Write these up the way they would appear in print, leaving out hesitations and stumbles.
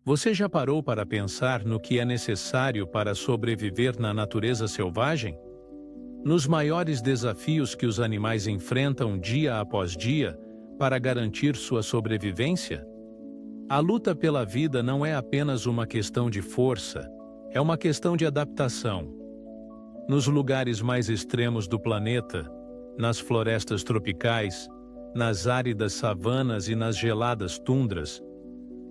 Você já parou para pensar no que é necessário para sobreviver na natureza selvagem? Nos maiores desafios que os animais enfrentam dia após dia para garantir sua sobrevivência? A luta pela vida não é apenas uma questão de força, é uma questão de adaptação. Nos lugares mais extremos do planeta, nas florestas tropicais, nas áridas savanas e nas geladas tundras,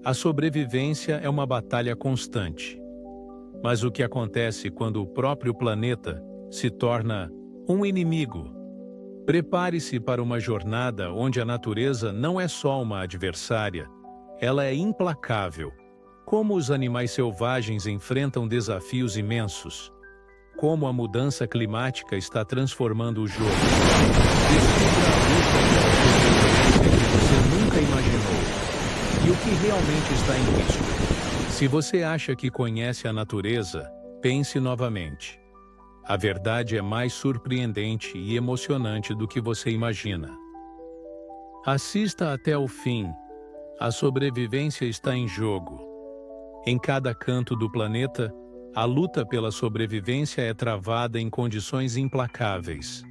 a sobrevivência é uma batalha constante. Mas o que acontece quando o próprio planeta se torna um inimigo? Prepare-se para uma jornada onde a natureza não é só uma adversária, ela é implacável. Como os animais selvagens enfrentam desafios imensos. Como a mudança climática está transformando o jogo. Descubra a luta pela sobrevivência que você nunca imaginou. E o que realmente está em risco? Se você acha que conhece a natureza, pense novamente. A verdade é mais surpreendente e emocionante do que você imagina. Assista até o fim. A sobrevivência está em jogo. Em cada canto do planeta, a luta pela sobrevivência é travada em condições implacáveis.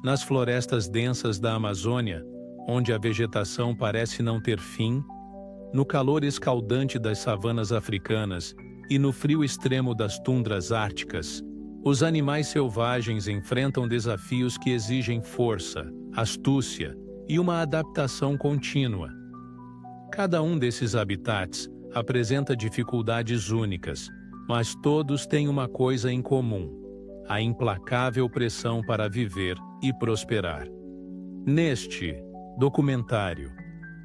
Nas florestas densas da Amazônia, onde a vegetação parece não ter fim, no calor escaldante das savanas africanas e no frio extremo das tundras árticas, os animais selvagens enfrentam desafios que exigem força, astúcia e uma adaptação contínua. Cada um desses habitats apresenta dificuldades únicas, mas todos têm uma coisa em comum: a implacável pressão para viver e prosperar. Neste documentário,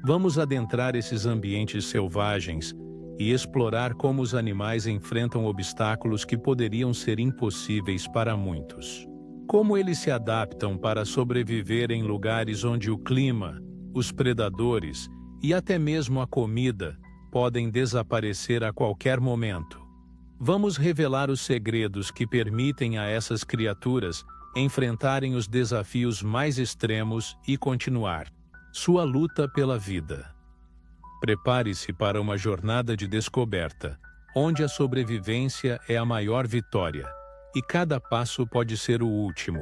vamos adentrar esses ambientes selvagens e explorar como os animais enfrentam obstáculos que poderiam ser impossíveis para muitos. Como eles se adaptam para sobreviver em lugares onde o clima, os predadores e até mesmo a comida podem desaparecer a qualquer momento. Vamos revelar os segredos que permitem a essas criaturas enfrentarem os desafios mais extremos e continuar sua luta pela vida. Prepare-se para uma jornada de descoberta, onde a sobrevivência é a maior vitória, e cada passo pode ser o último.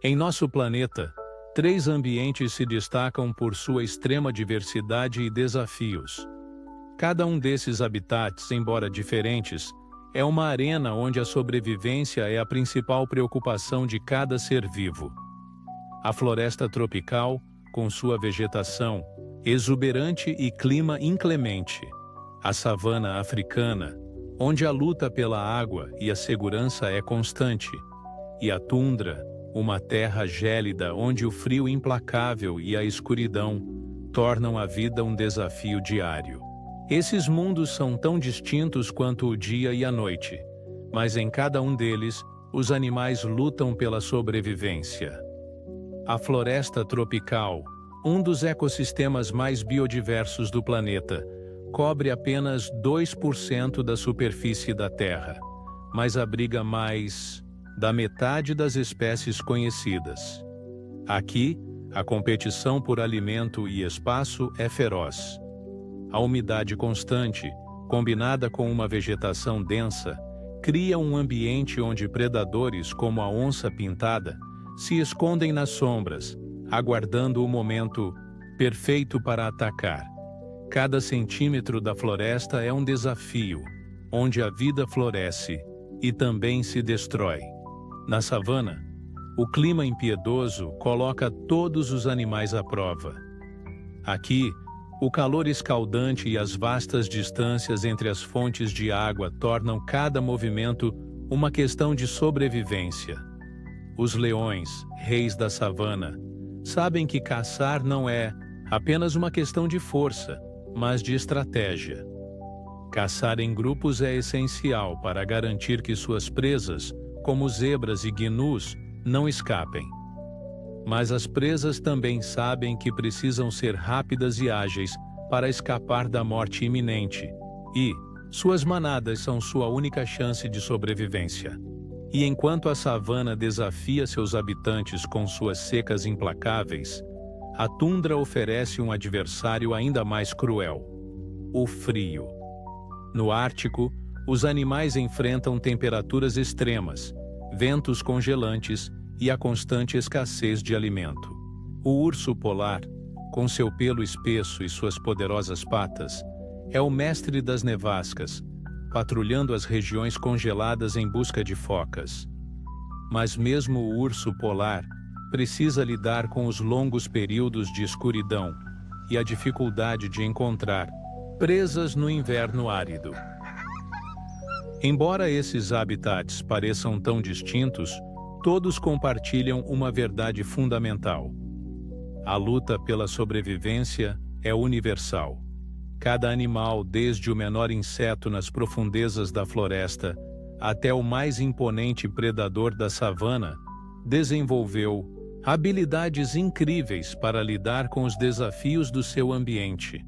Em nosso planeta, 3 ambientes se destacam por sua extrema diversidade e desafios. Cada um desses habitats, embora diferentes, é uma arena onde a sobrevivência é a principal preocupação de cada ser vivo. A floresta tropical, com sua vegetação exuberante e clima inclemente. A savana africana, onde a luta pela água e a segurança é constante. E a tundra, uma terra gélida onde o frio implacável e a escuridão tornam a vida um desafio diário. Esses mundos são tão distintos quanto o dia e a noite, mas em cada um deles, os animais lutam pela sobrevivência. A floresta tropical, um dos ecossistemas mais biodiversos do planeta, cobre apenas 2% da superfície da Terra, mas abriga mais da metade das espécies conhecidas. Aqui, a competição por alimento e espaço é feroz. A umidade constante, combinada com uma vegetação densa, cria um ambiente onde predadores como a onça-pintada se escondem nas sombras, aguardando o momento perfeito para atacar. Cada centímetro da floresta é um desafio, onde a vida floresce e também se destrói. Na savana, o clima impiedoso coloca todos os animais à prova. Aqui, o calor escaldante e as vastas distâncias entre as fontes de água tornam cada movimento uma questão de sobrevivência. Os leões, reis da savana, sabem que caçar não é apenas uma questão de força, mas de estratégia. Caçar em grupos é essencial para garantir que suas presas, como zebras e gnus, não escapem. Mas as presas também sabem que precisam ser rápidas e ágeis para escapar da morte iminente, e suas manadas são sua única chance de sobrevivência. E enquanto a savana desafia seus habitantes com suas secas implacáveis, a tundra oferece um adversário ainda mais cruel. o frio. No Ártico, os animais enfrentam temperaturas extremas, ventos congelantes e a constante escassez de alimento. O urso polar, com seu pelo espesso e suas poderosas patas, é o mestre das nevascas, patrulhando as regiões congeladas em busca de focas. Mas mesmo o urso polar precisa lidar com os longos períodos de escuridão e a dificuldade de encontrar presas no inverno árido. Embora esses habitats pareçam tão distintos, todos compartilham uma verdade fundamental. A luta pela sobrevivência é universal. Cada animal, desde o menor inseto nas profundezas da floresta até o mais imponente predador da savana, desenvolveu habilidades incríveis para lidar com os desafios do seu ambiente.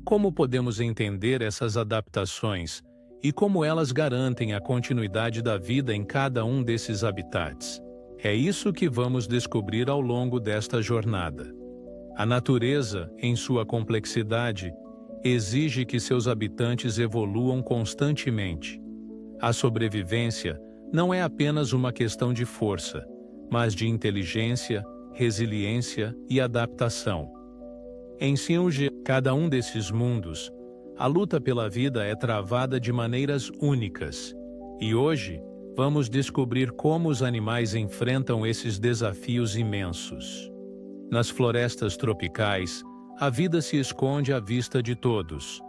Como podemos entender essas adaptações e como elas garantem a continuidade da vida em cada um desses habitats? É isso que vamos descobrir ao longo desta jornada. A natureza, em sua complexidade, exige que seus habitantes evoluam constantemente. A sobrevivência não é apenas uma questão de força, mas de inteligência, resiliência e adaptação. Em cada um desses mundos, a luta pela vida é travada de maneiras únicas. E hoje, vamos descobrir como os animais enfrentam esses desafios imensos. Nas florestas tropicais, a vida se esconde à vista de todos.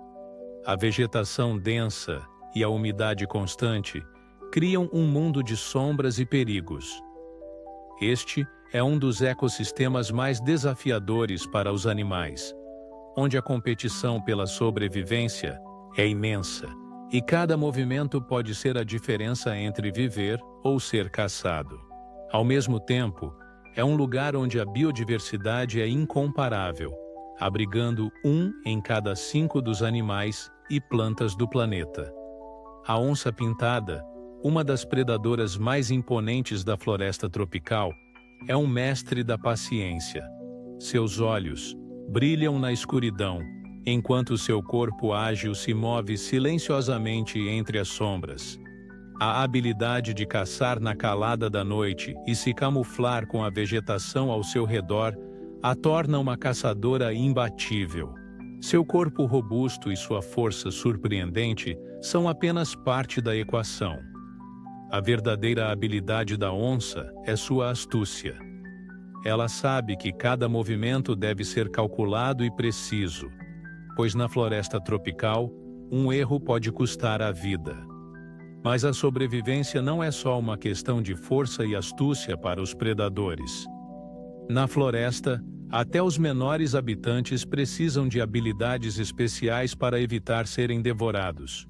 A vegetação densa e a umidade constante criam um mundo de sombras e perigos. Este é um dos ecossistemas mais desafiadores para os animais, onde a competição pela sobrevivência é imensa e cada movimento pode ser a diferença entre viver ou ser caçado. Ao mesmo tempo, é um lugar onde a biodiversidade é incomparável, abrigando 1 em cada 5 dos animais e plantas do planeta. A onça-pintada, uma das predadoras mais imponentes da floresta tropical, é um mestre da paciência. Seus olhos brilham na escuridão, enquanto seu corpo ágil se move silenciosamente entre as sombras. A habilidade de caçar na calada da noite e se camuflar com a vegetação ao seu redor a torna uma caçadora imbatível. Seu corpo robusto e sua força surpreendente são apenas parte da equação. A verdadeira habilidade da onça é sua astúcia. Ela sabe que cada movimento deve ser calculado e preciso, pois na floresta tropical, um erro pode custar a vida. Mas a sobrevivência não é só uma questão de força e astúcia para os predadores. Na floresta, até os menores habitantes precisam de habilidades especiais para evitar serem devorados.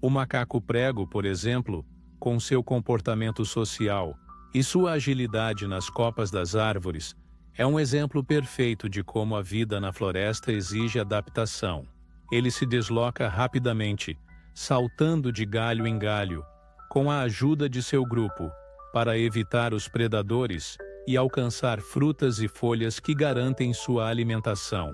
O macaco prego, por exemplo, com seu comportamento social e sua agilidade nas copas das árvores, é um exemplo perfeito de como a vida na floresta exige adaptação. Ele se desloca rapidamente, saltando de galho em galho, com a ajuda de seu grupo, para evitar os predadores e alcançar frutas e folhas que garantem sua alimentação.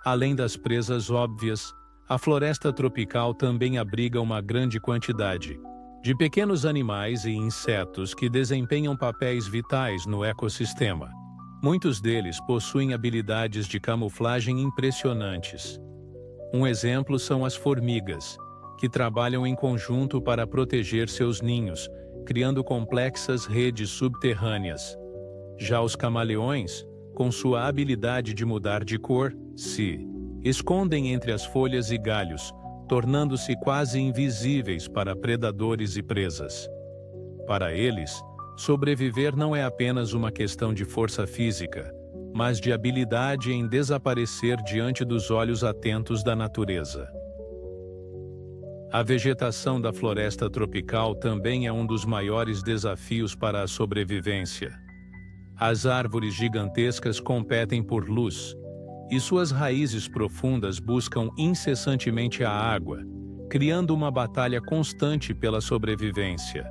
Além das presas óbvias, a floresta tropical também abriga uma grande quantidade de pequenos animais e insetos que desempenham papéis vitais no ecossistema. Muitos deles possuem habilidades de camuflagem impressionantes. Um exemplo são as formigas, que trabalham em conjunto para proteger seus ninhos, criando complexas redes subterrâneas. Já os camaleões, com sua habilidade de mudar de cor, se escondem entre as folhas e galhos, tornando-se quase invisíveis para predadores e presas. Para eles, sobreviver não é apenas uma questão de força física, mas de habilidade em desaparecer diante dos olhos atentos da natureza. A vegetação da floresta tropical também é um dos maiores desafios para a sobrevivência. As árvores gigantescas competem por luz, e suas raízes profundas buscam incessantemente a água, criando uma batalha constante pela sobrevivência.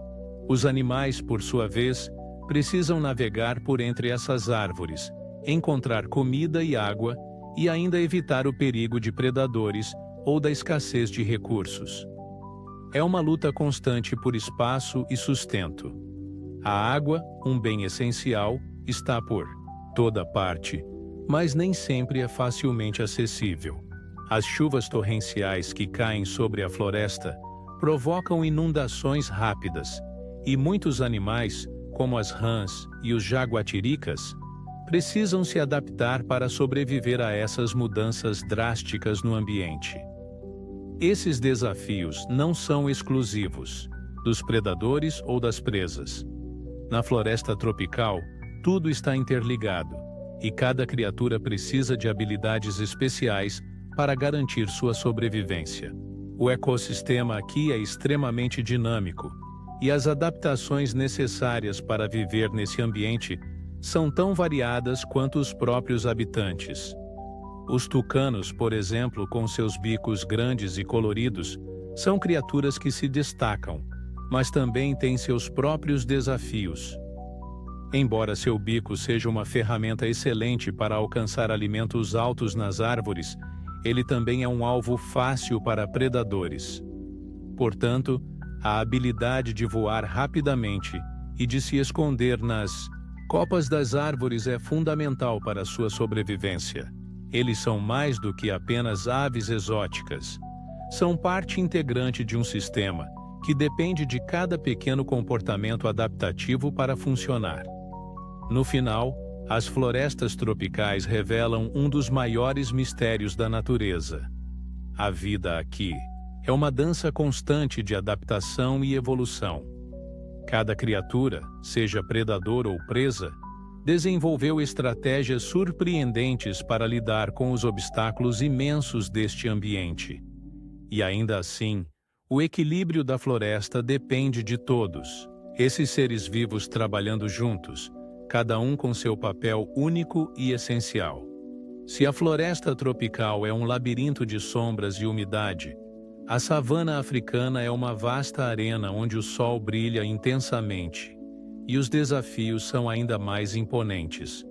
Os animais, por sua vez, precisam navegar por entre essas árvores, encontrar comida e água e ainda evitar o perigo de predadores, ou da escassez de recursos. É uma luta constante por espaço e sustento. A água, um bem essencial, está por toda parte, mas nem sempre é facilmente acessível. As chuvas torrenciais que caem sobre a floresta provocam inundações rápidas, e muitos animais, como as rãs e os jaguatiricas, precisam se adaptar para sobreviver a essas mudanças drásticas no ambiente. Esses desafios não são exclusivos dos predadores ou das presas. Na floresta tropical, tudo está interligado, e cada criatura precisa de habilidades especiais para garantir sua sobrevivência. O ecossistema aqui é extremamente dinâmico, e as adaptações necessárias para viver nesse ambiente são tão variadas quanto os próprios habitantes. Os tucanos, por exemplo, com seus bicos grandes e coloridos, são criaturas que se destacam, mas também têm seus próprios desafios. Embora seu bico seja uma ferramenta excelente para alcançar alimentos altos nas árvores, ele também é um alvo fácil para predadores. Portanto, a habilidade de voar rapidamente e de se esconder nas copas das árvores é fundamental para sua sobrevivência. Eles são mais do que apenas aves exóticas. São parte integrante de um sistema que depende de cada pequeno comportamento adaptativo para funcionar. No final, as florestas tropicais revelam um dos maiores mistérios da natureza. A vida aqui é uma dança constante de adaptação e evolução. Cada criatura, seja predador ou presa, desenvolveu estratégias surpreendentes para lidar com os obstáculos imensos deste ambiente. E ainda assim, o equilíbrio da floresta depende de todos. Esses seres vivos trabalhando juntos, cada um com seu papel único e essencial. Se a floresta tropical é um labirinto de sombras e umidade, a savana africana é uma vasta arena onde o sol brilha intensamente. E os desafios são ainda mais imponentes.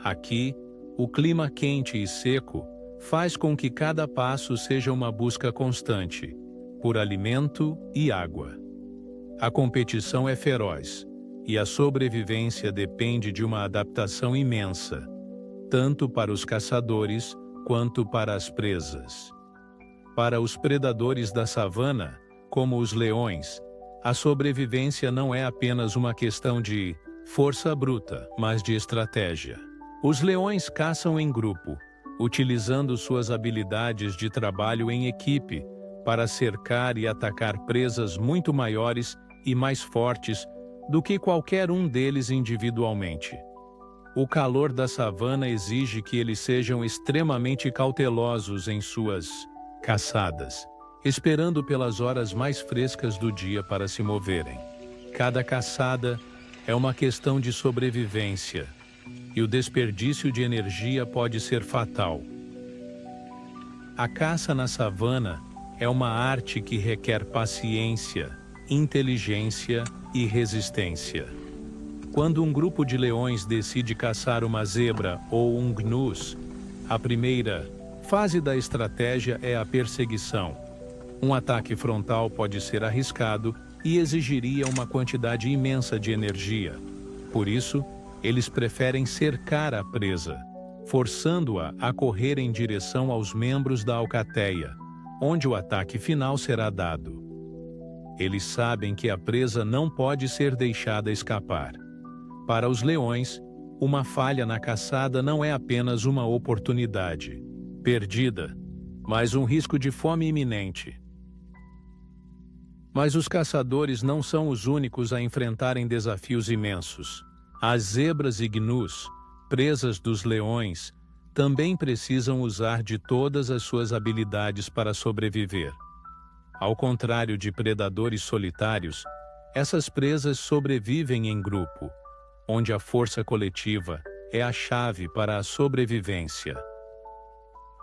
Aqui, o clima quente e seco faz com que cada passo seja uma busca constante, por alimento e água. A competição é feroz, e a sobrevivência depende de uma adaptação imensa, tanto para os caçadores quanto para as presas. Para os predadores da savana, como os leões, a sobrevivência não é apenas uma questão de força bruta, mas de estratégia. Os leões caçam em grupo, utilizando suas habilidades de trabalho em equipe para cercar e atacar presas muito maiores e mais fortes do que qualquer um deles individualmente. O calor da savana exige que eles sejam extremamente cautelosos em suas caçadas, esperando pelas horas mais frescas do dia para se moverem. Cada caçada é uma questão de sobrevivência, e o desperdício de energia pode ser fatal. A caça na savana é uma arte que requer paciência, inteligência e resistência. Quando um grupo de leões decide caçar uma zebra ou um gnus, a primeira fase da estratégia é a perseguição. Um ataque frontal pode ser arriscado e exigiria uma quantidade imensa de energia. Por isso, eles preferem cercar a presa, forçando-a a correr em direção aos membros da alcateia, onde o ataque final será dado. Eles sabem que a presa não pode ser deixada escapar. Para os leões, uma falha na caçada não é apenas uma oportunidade perdida, mas um risco de fome iminente. Mas os caçadores não são os únicos a enfrentarem desafios imensos. As zebras e gnus, presas dos leões, também precisam usar de todas as suas habilidades para sobreviver. Ao contrário de predadores solitários, essas presas sobrevivem em grupo, onde a força coletiva é a chave para a sobrevivência.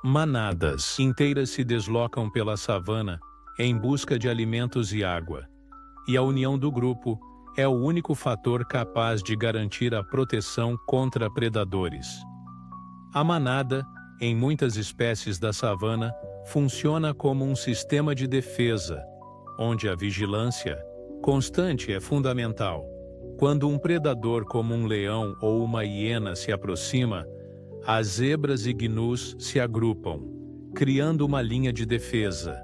Manadas inteiras se deslocam pela savana em busca de alimentos e água, e a união do grupo é o único fator capaz de garantir a proteção contra predadores. A manada em muitas espécies da savana, funciona como um sistema de defesa, onde a vigilância constante é fundamental. Quando um predador como um leão ou uma hiena se aproxima, as zebras e gnus se agrupam, criando uma linha de defesa.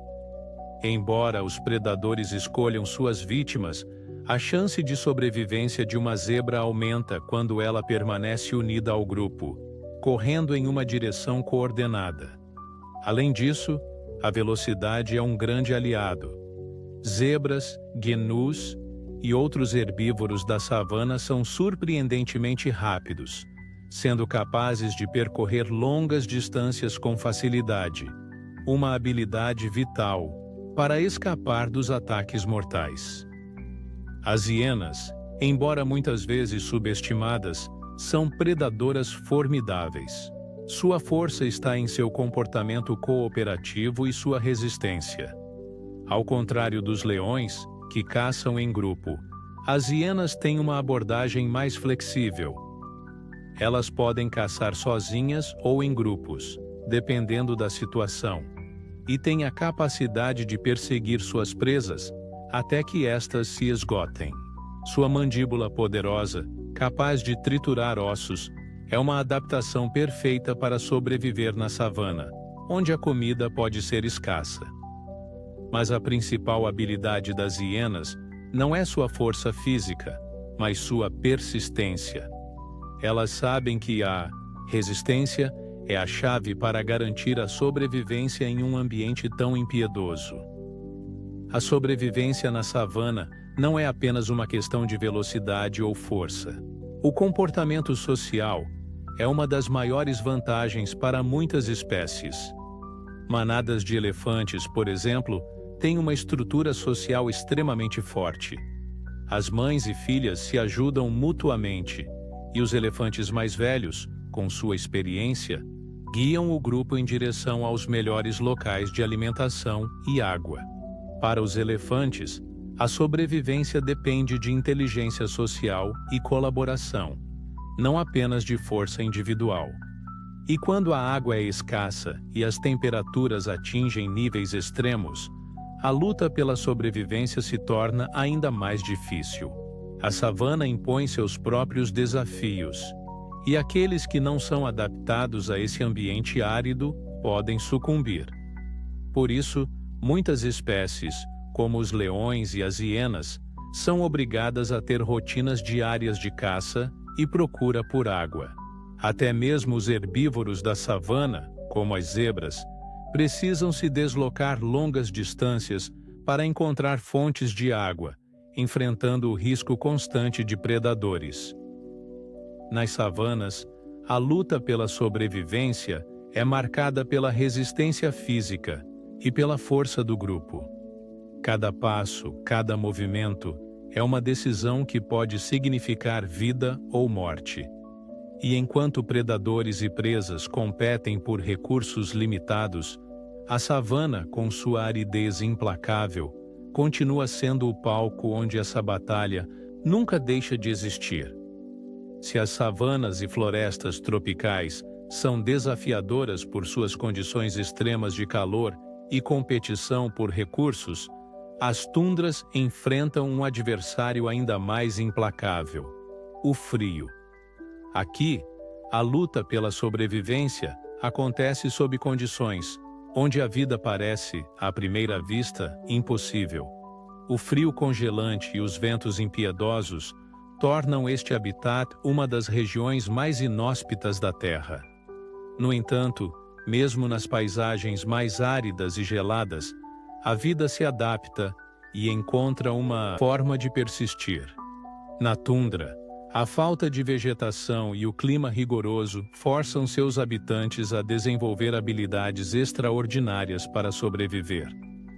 Embora os predadores escolham suas vítimas, a chance de sobrevivência de uma zebra aumenta quando ela permanece unida ao grupo, correndo em uma direção coordenada. Além disso, a velocidade é um grande aliado. Zebras, gnus e outros herbívoros da savana são surpreendentemente rápidos, sendo capazes de percorrer longas distâncias com facilidade, uma habilidade vital para escapar dos ataques mortais. As hienas, embora muitas vezes subestimadas, são predadoras formidáveis. Sua força está em seu comportamento cooperativo e sua resistência. Ao contrário dos leões, que caçam em grupo, as hienas têm uma abordagem mais flexível. Elas podem caçar sozinhas ou em grupos, dependendo da situação, e têm a capacidade de perseguir suas presas até que estas se esgotem. Sua mandíbula poderosa, capaz de triturar ossos, é uma adaptação perfeita para sobreviver na savana, onde a comida pode ser escassa. Mas a principal habilidade das hienas não é sua força física, mas sua persistência. Elas sabem que a resistência é a chave para garantir a sobrevivência em um ambiente tão impiedoso. A sobrevivência na savana não é apenas uma questão de velocidade ou força. O comportamento social é uma das maiores vantagens para muitas espécies. Manadas de elefantes, por exemplo, têm uma estrutura social extremamente forte. As mães e filhas se ajudam mutuamente, e os elefantes mais velhos, com sua experiência, guiam o grupo em direção aos melhores locais de alimentação e água. Para os elefantes, a sobrevivência depende de inteligência social e colaboração, não apenas de força individual. E quando a água é escassa e as temperaturas atingem níveis extremos, a luta pela sobrevivência se torna ainda mais difícil. A savana impõe seus próprios desafios, e aqueles que não são adaptados a esse ambiente árido podem sucumbir. Por isso, muitas espécies, como os leões e as hienas, são obrigadas a ter rotinas diárias de caça e procura por água. Até mesmo os herbívoros da savana, como as zebras, precisam se deslocar longas distâncias para encontrar fontes de água, enfrentando o risco constante de predadores. Nas savanas, a luta pela sobrevivência é marcada pela resistência física e pela força do grupo. Cada passo, cada movimento é uma decisão que pode significar vida ou morte. E enquanto predadores e presas competem por recursos limitados, a savana, com sua aridez implacável, continua sendo o palco onde essa batalha nunca deixa de existir. Se as savanas e florestas tropicais são desafiadoras por suas condições extremas de calor e competição por recursos, as tundras enfrentam um adversário ainda mais implacável: o frio. Aqui, a luta pela sobrevivência acontece sob condições onde a vida parece, à primeira vista, impossível. O frio congelante e os ventos impiedosos tornam este habitat uma das regiões mais inóspitas da Terra. No entanto, mesmo nas paisagens mais áridas e geladas, a vida se adapta e encontra uma forma de persistir. Na tundra, a falta de vegetação e o clima rigoroso forçam seus habitantes a desenvolver habilidades extraordinárias para sobreviver.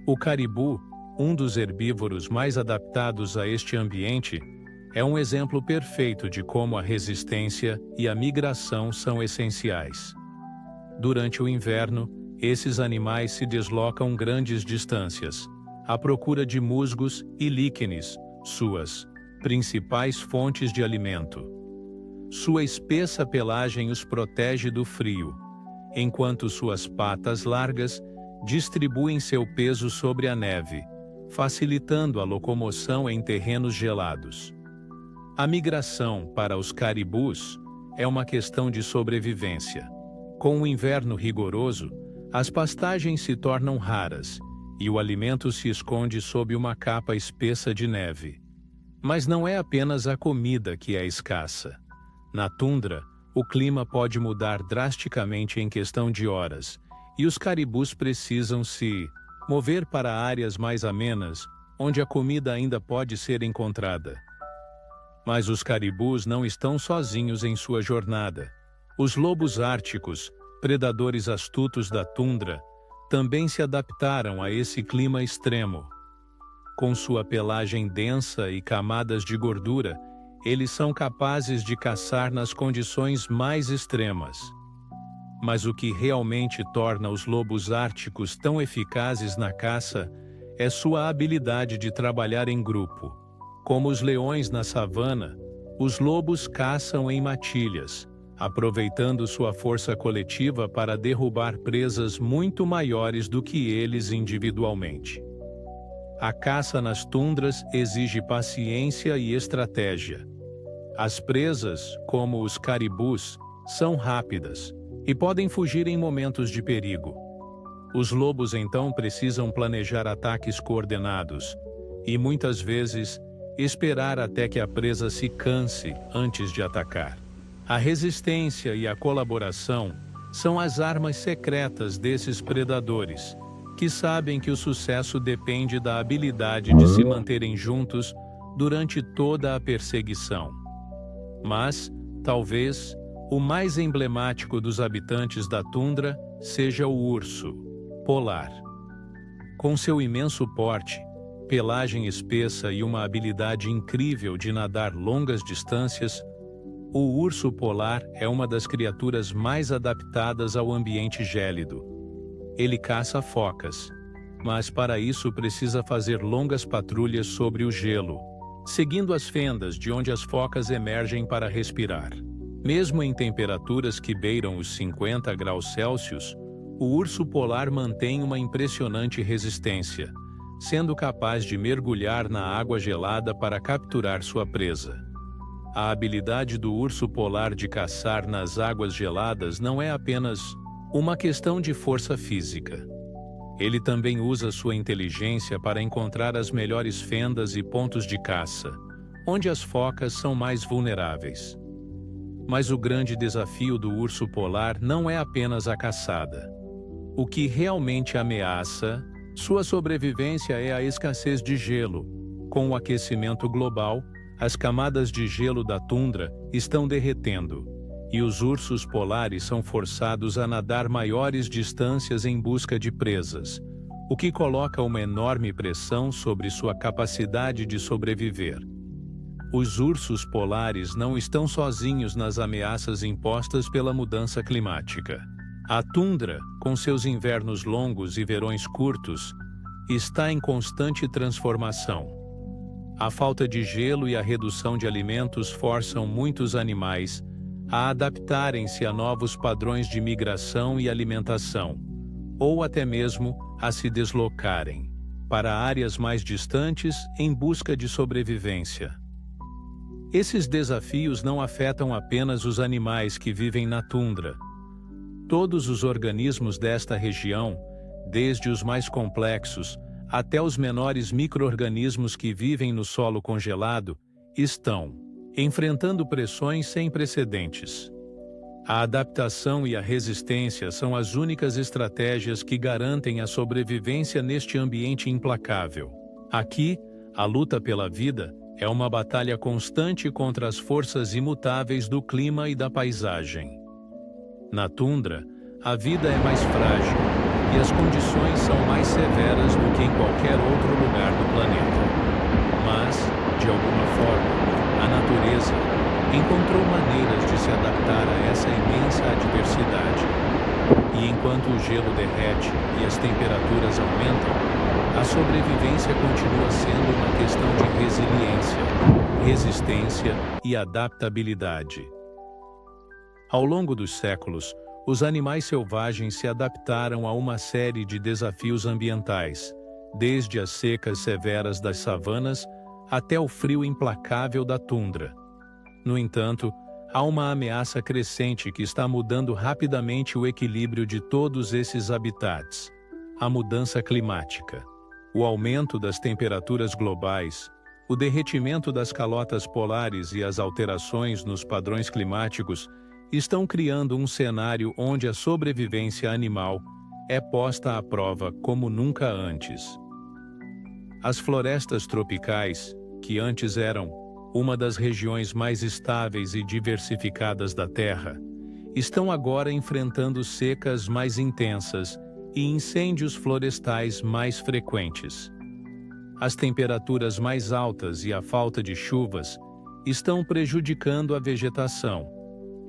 O caribu, um dos herbívoros mais adaptados a este ambiente, é um exemplo perfeito de como a resistência e a migração são essenciais. Durante o inverno, esses animais se deslocam grandes distâncias, à procura de musgos e líquenes, suas principais fontes de alimento. Sua espessa pelagem os protege do frio, enquanto suas patas largas distribuem seu peso sobre a neve, facilitando a locomoção em terrenos gelados. A migração para os caribus é uma questão de sobrevivência. Com o inverno rigoroso, as pastagens se tornam raras e o alimento se esconde sob uma capa espessa de neve. Mas não é apenas a comida que é escassa. Na tundra, o clima pode mudar drasticamente em questão de horas, e os caribus precisam se mover para áreas mais amenas, onde a comida ainda pode ser encontrada. Mas os caribus não estão sozinhos em sua jornada. Os lobos árticos, predadores astutos da tundra, também se adaptaram a esse clima extremo. Com sua pelagem densa e camadas de gordura, eles são capazes de caçar nas condições mais extremas. Mas o que realmente torna os lobos árticos tão eficazes na caça é sua habilidade de trabalhar em grupo. Como os leões na savana, os lobos caçam em matilhas, aproveitando sua força coletiva para derrubar presas muito maiores do que eles individualmente. A caça nas tundras exige paciência e estratégia. As presas, como os caribus, são rápidas e podem fugir em momentos de perigo. Os lobos então precisam planejar ataques coordenados e, muitas vezes, esperar até que a presa se canse antes de atacar. A resistência e a colaboração são as armas secretas desses predadores, que sabem que o sucesso depende da habilidade de se manterem juntos durante toda a perseguição. Mas, talvez, o mais emblemático dos habitantes da tundra seja o urso polar. Com seu imenso porte, pelagem espessa e uma habilidade incrível de nadar longas distâncias, o urso polar é uma das criaturas mais adaptadas ao ambiente gélido. Ele caça focas, mas para isso precisa fazer longas patrulhas sobre o gelo, seguindo as fendas de onde as focas emergem para respirar. Mesmo em temperaturas que beiram os 50 graus Celsius, o urso polar mantém uma impressionante resistência, sendo capaz de mergulhar na água gelada para capturar sua presa. A habilidade do urso polar de caçar nas águas geladas não é apenas uma questão de força física. Ele também usa sua inteligência para encontrar as melhores fendas e pontos de caça, onde as focas são mais vulneráveis. Mas o grande desafio do urso polar não é apenas a caçada. O que realmente ameaça sua sobrevivência é a escassez de gelo. Com o aquecimento global, as camadas de gelo da tundra estão derretendo, e os ursos polares são forçados a nadar maiores distâncias em busca de presas, o que coloca uma enorme pressão sobre sua capacidade de sobreviver. Os ursos polares não estão sozinhos nas ameaças impostas pela mudança climática. A tundra, com seus invernos longos e verões curtos, está em constante transformação. A falta de gelo e a redução de alimentos forçam muitos animais a adaptarem-se a novos padrões de migração e alimentação, ou até mesmo a se deslocarem para áreas mais distantes em busca de sobrevivência. Esses desafios não afetam apenas os animais que vivem na tundra. Todos os organismos desta região, desde os mais complexos até os menores micro-organismos que vivem no solo congelado, estão enfrentando pressões sem precedentes. A adaptação e a resistência são as únicas estratégias que garantem a sobrevivência neste ambiente implacável. Aqui, a luta pela vida é uma batalha constante contra as forças imutáveis do clima e da paisagem. Na tundra, a vida é mais frágil e as condições são mais severas do que em qualquer outro lugar do planeta. Mas, de alguma forma, a natureza encontrou maneiras de se adaptar a essa imensa adversidade. E enquanto o gelo derrete e as temperaturas aumentam, a sobrevivência continua sendo uma questão de resiliência, resistência e adaptabilidade. Ao longo dos séculos, os animais selvagens se adaptaram a uma série de desafios ambientais, desde as secas severas das savanas até o frio implacável da tundra. No entanto, há uma ameaça crescente que está mudando rapidamente o equilíbrio de todos esses habitats: a mudança climática. O aumento das temperaturas globais, o derretimento das calotas polares e as alterações nos padrões climáticos estão criando um cenário onde a sobrevivência animal é posta à prova como nunca antes. As florestas tropicais, que antes eram uma das regiões mais estáveis e diversificadas da Terra, estão agora enfrentando secas mais intensas e incêndios florestais mais frequentes. As temperaturas mais altas e a falta de chuvas estão prejudicando a vegetação,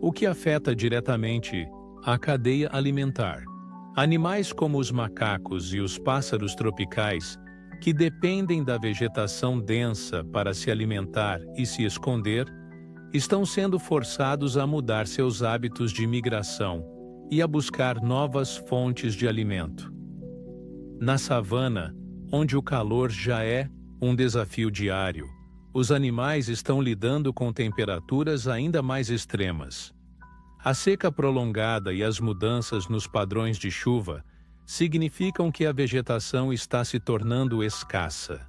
o que afeta diretamente a cadeia alimentar. Animais como os macacos e os pássaros tropicais, que dependem da vegetação densa para se alimentar e se esconder, estão sendo forçados a mudar seus hábitos de migração e a buscar novas fontes de alimento. Na savana, onde o calor já é um desafio diário, os animais estão lidando com temperaturas ainda mais extremas. A seca prolongada e as mudanças nos padrões de chuva significam que a vegetação está se tornando escassa.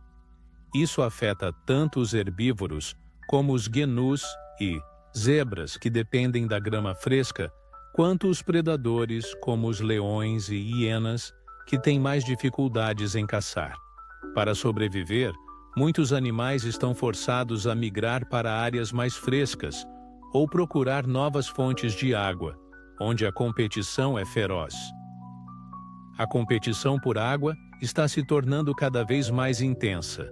Isso afeta tanto os herbívoros como os gnus e zebras, que dependem da grama fresca, quanto os predadores como os leões e hienas, que têm mais dificuldades em caçar. Para sobreviver, muitos animais estão forçados a migrar para áreas mais frescas ou procurar novas fontes de água, onde a competição é feroz. A competição por água está se tornando cada vez mais intensa.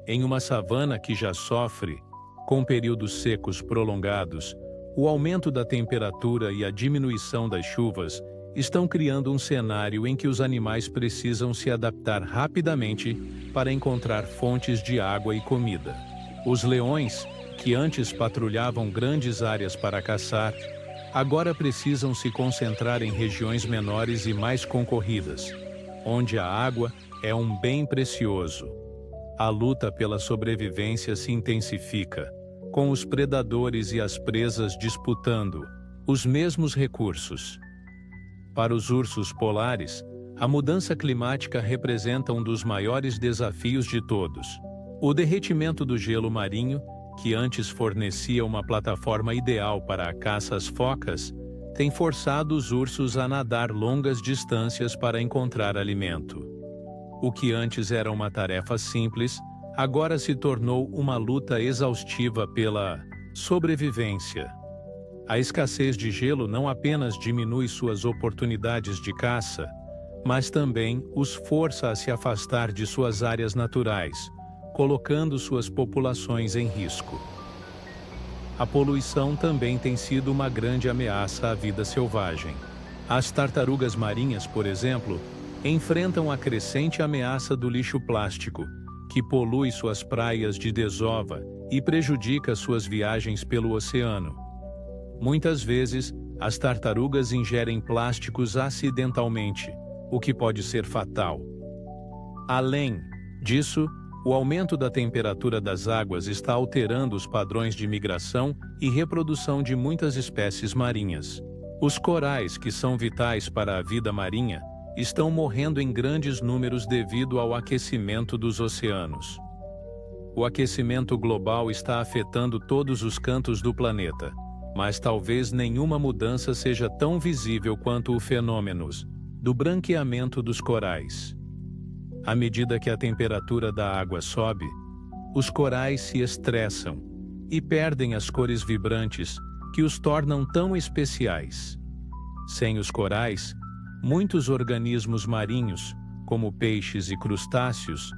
Em uma savana que já sofre com períodos secos prolongados, o aumento da temperatura e a diminuição das chuvas estão criando um cenário em que os animais precisam se adaptar rapidamente para encontrar fontes de água e comida. Os leões, que antes patrulhavam grandes áreas para caçar, agora precisam se concentrar em regiões menores e mais concorridas, onde a água é um bem precioso. A luta pela sobrevivência se intensifica, com os predadores e as presas disputando os mesmos recursos. Para os ursos polares, a mudança climática representa um dos maiores desafios de todos. O derretimento do gelo marinho, que antes fornecia uma plataforma ideal para a caça às focas, tem forçado os ursos a nadar longas distâncias para encontrar alimento. O que antes era uma tarefa simples, agora se tornou uma luta exaustiva pela sobrevivência. A escassez de gelo não apenas diminui suas oportunidades de caça, mas também os força a se afastar de suas áreas naturais, colocando suas populações em risco. A poluição também tem sido uma grande ameaça à vida selvagem. As tartarugas marinhas, por exemplo, enfrentam a crescente ameaça do lixo plástico, que polui suas praias de desova e prejudica suas viagens pelo oceano. Muitas vezes, as tartarugas ingerem plásticos acidentalmente, o que pode ser fatal. Além disso, o aumento da temperatura das águas está alterando os padrões de migração e reprodução de muitas espécies marinhas. Os corais, que são vitais para a vida marinha, estão morrendo em grandes números devido ao aquecimento dos oceanos. O aquecimento global está afetando todos os cantos do planeta, mas talvez nenhuma mudança seja tão visível quanto o fenômeno do branqueamento dos corais. À medida que a temperatura da água sobe, os corais se estressam e perdem as cores vibrantes que os tornam tão especiais. Sem os corais, muitos organismos marinhos, como peixes e crustáceos,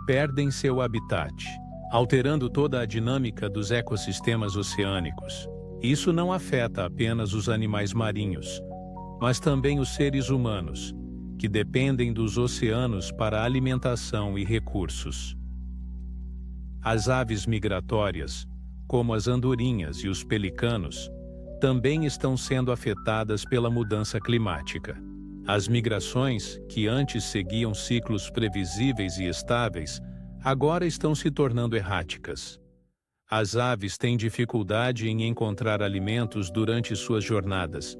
perdem seu habitat, alterando toda a dinâmica dos ecossistemas oceânicos. Isso não afeta apenas os animais marinhos, mas também os seres humanos, que dependem dos oceanos para alimentação e recursos. As aves migratórias, como as andorinhas e os pelicanos, também estão sendo afetadas pela mudança climática. As migrações, que antes seguiam ciclos previsíveis e estáveis, agora estão se tornando erráticas. As aves têm dificuldade em encontrar alimentos durante suas jornadas,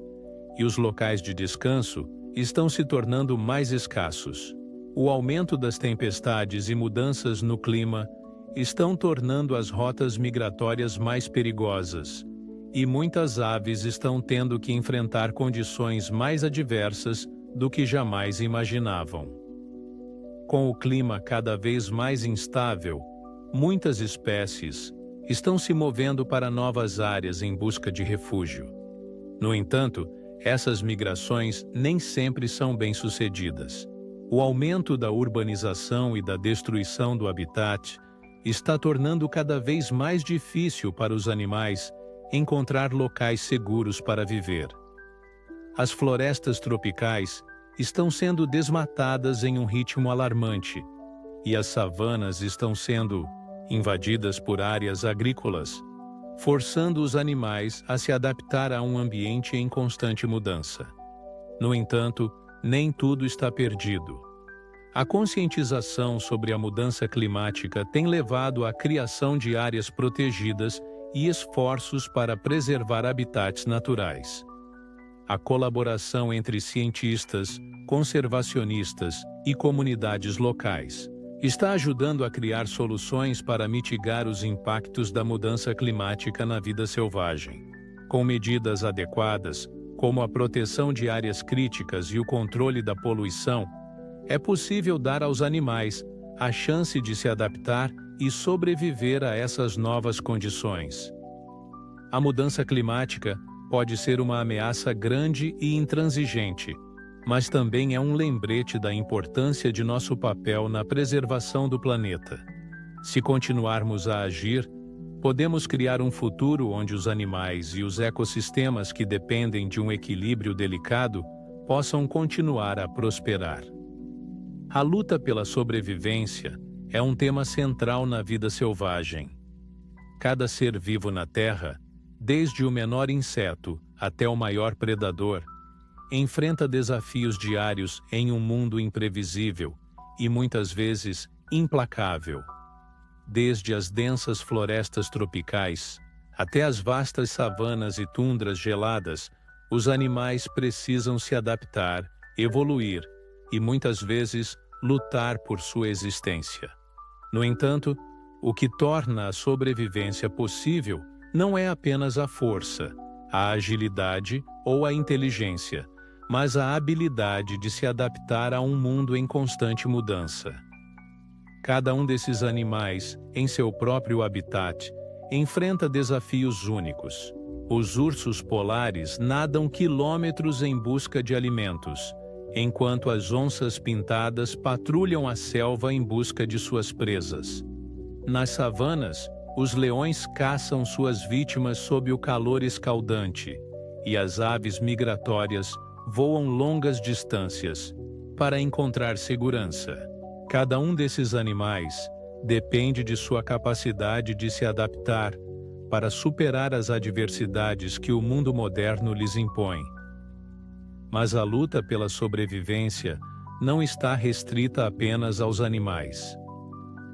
e os locais de descanso estão se tornando mais escassos. O aumento das tempestades e mudanças no clima estão tornando as rotas migratórias mais perigosas, e muitas aves estão tendo que enfrentar condições mais adversas do que jamais imaginavam. Com o clima cada vez mais instável, muitas espécies estão se movendo para novas áreas em busca de refúgio. No entanto, essas migrações nem sempre são bem-sucedidas. O aumento da urbanização e da destruição do habitat está tornando cada vez mais difícil para os animais encontrar locais seguros para viver. As florestas tropicais estão sendo desmatadas em um ritmo alarmante, e as savanas estão sendo invadidas por áreas agrícolas, forçando os animais a se adaptar a um ambiente em constante mudança. No entanto, nem tudo está perdido. A conscientização sobre a mudança climática tem levado à criação de áreas protegidas e esforços para preservar habitats naturais. A colaboração entre cientistas, conservacionistas e comunidades locais está ajudando a criar soluções para mitigar os impactos da mudança climática na vida selvagem. Com medidas adequadas, como a proteção de áreas críticas e o controle da poluição, é possível dar aos animais a chance de se adaptar e sobreviver a essas novas condições. A mudança climática pode ser uma ameaça grande e intransigente, mas também é um lembrete da importância de nosso papel na preservação do planeta. Se continuarmos a agir, podemos criar um futuro onde os animais e os ecossistemas que dependem de um equilíbrio delicado possam continuar a prosperar. A luta pela sobrevivência é um tema central na vida selvagem. Cada ser vivo na Terra, desde o menor inseto até o maior predador, enfrenta desafios diários em um mundo imprevisível e muitas vezes implacável. Desde as densas florestas tropicais até as vastas savanas e tundras geladas, os animais precisam se adaptar, evoluir e muitas vezes lutar por sua existência. No entanto, o que torna a sobrevivência possível não é apenas a força, a agilidade ou a inteligência, mas a habilidade de se adaptar a um mundo em constante mudança. Cada um desses animais, em seu próprio habitat, enfrenta desafios únicos. Os ursos polares nadam quilômetros em busca de alimentos, enquanto as onças pintadas patrulham a selva em busca de suas presas. Nas savanas, os leões caçam suas vítimas sob o calor escaldante, e as aves migratórias voam longas distâncias para encontrar segurança. Cada um desses animais depende de sua capacidade de se adaptar para superar as adversidades que o mundo moderno lhes impõe. Mas a luta pela sobrevivência não está restrita apenas aos animais.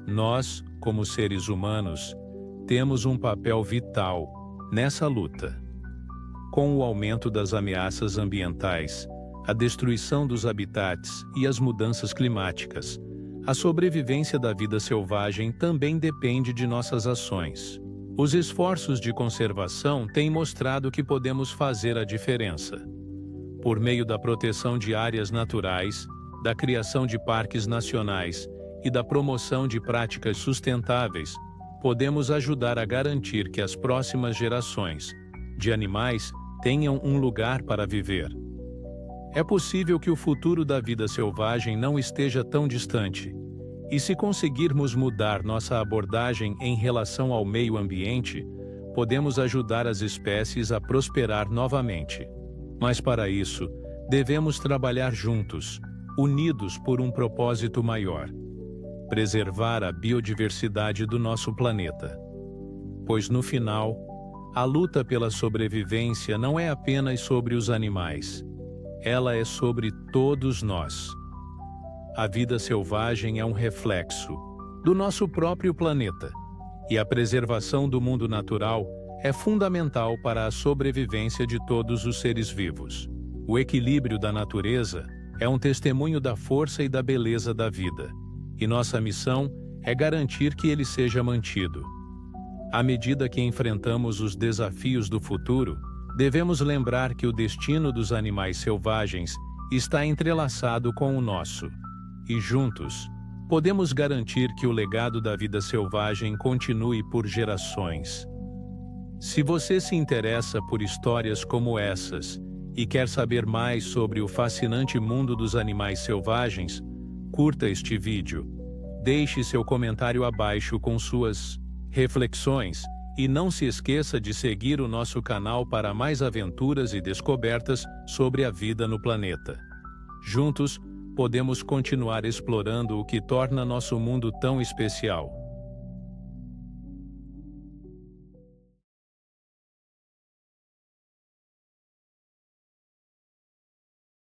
Nós, como seres humanos, temos um papel vital nessa luta. Com o aumento das ameaças ambientais, a destruição dos habitats e as mudanças climáticas, a sobrevivência da vida selvagem também depende de nossas ações. Os esforços de conservação têm mostrado que podemos fazer a diferença. Por meio da proteção de áreas naturais, da criação de parques nacionais e da promoção de práticas sustentáveis, podemos ajudar a garantir que as próximas gerações de animais tenham um lugar para viver. É possível que o futuro da vida selvagem não esteja tão distante, e se conseguirmos mudar nossa abordagem em relação ao meio ambiente, podemos ajudar as espécies a prosperar novamente. Mas para isso, devemos trabalhar juntos, unidos por um propósito maior: preservar a biodiversidade do nosso planeta. Pois no final, A luta pela sobrevivência não é apenas sobre os animais. Ela é sobre todos nós. A vida selvagem é um reflexo do nosso próprio planeta, e a preservação do mundo natural é fundamental para a sobrevivência de todos os seres vivos. O equilíbrio da natureza é um testemunho da força e da beleza da vida, e nossa missão é garantir que ele seja mantido. À medida que enfrentamos os desafios do futuro, devemos lembrar que o destino dos animais selvagens está entrelaçado com o nosso, e juntos, podemos garantir que o legado da vida selvagem continue por gerações. Se você se interessa por histórias como essas e quer saber mais sobre o fascinante mundo dos animais selvagens, curta este vídeo, deixe seu comentário abaixo com suas reflexões e não se esqueça de seguir o nosso canal para mais aventuras e descobertas sobre a vida no planeta. Juntos, podemos continuar explorando o que torna nosso mundo tão especial.